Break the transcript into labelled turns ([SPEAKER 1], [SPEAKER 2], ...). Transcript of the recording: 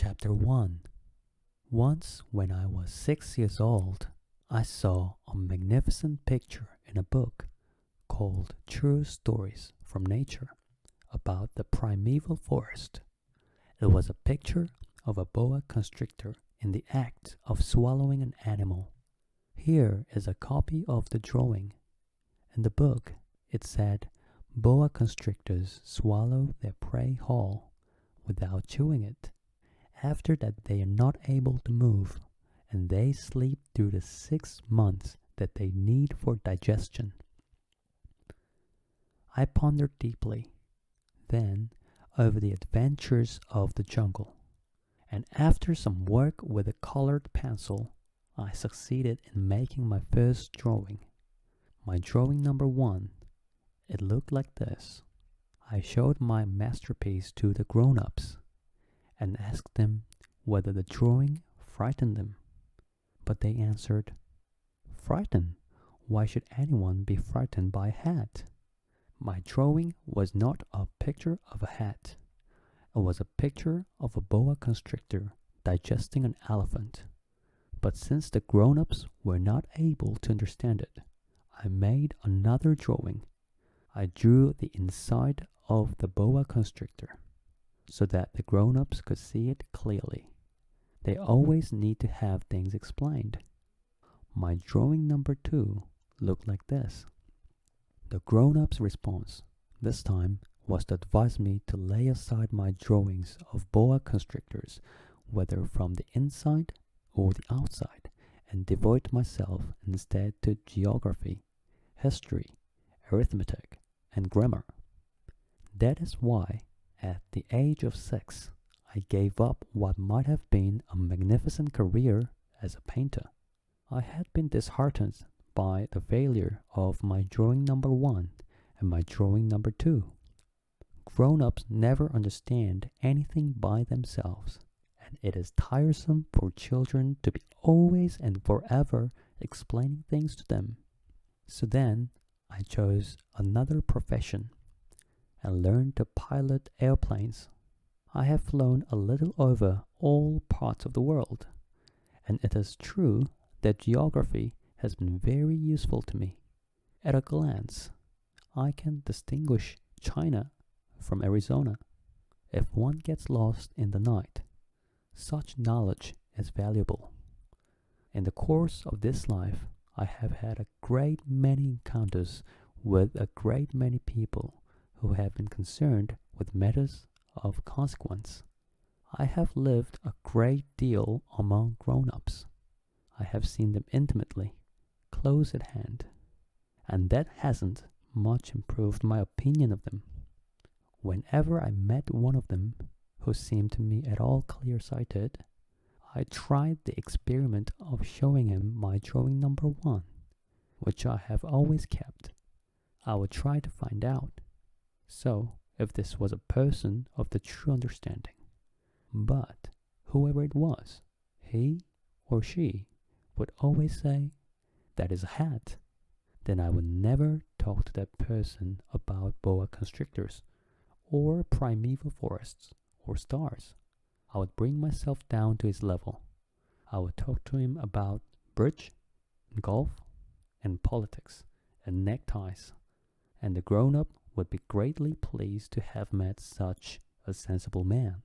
[SPEAKER 1] Chapter 1. Once, when I was 6 years old, I saw a magnificent picture in a book called True Stories from Nature about the primeval forest. It was a picture of a boa constrictor in the act of swallowing an animal. Here is a copy of the drawing. In the book, it said, boa constrictors swallow their prey whole without chewing it. After that, they are not able to move, and they sleep through the 6 months that they need for digestion. I pondered deeply, then, over the adventures of the jungle, and after some work with a colored pencil, I succeeded in making my first drawing. My drawing number 1. It looked like this. I showed my masterpiece to the grown-ups and asked them whether the drawing frightened them. But they answered, "Frightened? Why should anyone be frightened by a hat?" My drawing was not a picture of a hat. It was a picture of a boa constrictor digesting an elephant. But since the grown-ups were not able to understand it, I made another drawing. I drew the inside of the boa constrictor so that the grown-ups could see it clearly. They always need to have things explained. My drawing number 2 looked like this. The grown-ups' response this time was to advise me to lay aside my drawings of boa constrictors, whether from the inside or the outside, and devote myself instead to geography, history, arithmetic, and grammar. That is why, at the age of 6, I gave up what might have been a magnificent career as a painter. I had been disheartened by the failure of my drawing number 1 and my drawing number 2. Grown-ups never understand anything by themselves, and it is tiresome for children to be always and forever explaining things to them. So then, I chose another profession and learned to pilot airplanes. I have flown a little over all parts of the world, and it is true that geography has been very useful to me. At a glance, I can distinguish China from Arizona. If one gets lost in the night, such knowledge is valuable. In the course of this life, I have had a great many encounters with a great many people who have been concerned with matters of consequence. I have lived a great deal among grown-ups. I have seen them intimately, close at hand, and that hasn't much improved my opinion of them. Whenever I met one of them who seemed to me at all clear-sighted, I tried the experiment of showing him my drawing number 1, which I have always kept. I would try to find out, so if this was a person of the true understanding. But whoever it was, he or she would always say, "That is a hat." Then I would never talk to that person about boa constrictors, or primeval forests, or stars. I would bring myself down to his level. I would talk to him about bridge, golf, and politics, and neckties, and the grown-up would be greatly pleased to have met such a sensible man.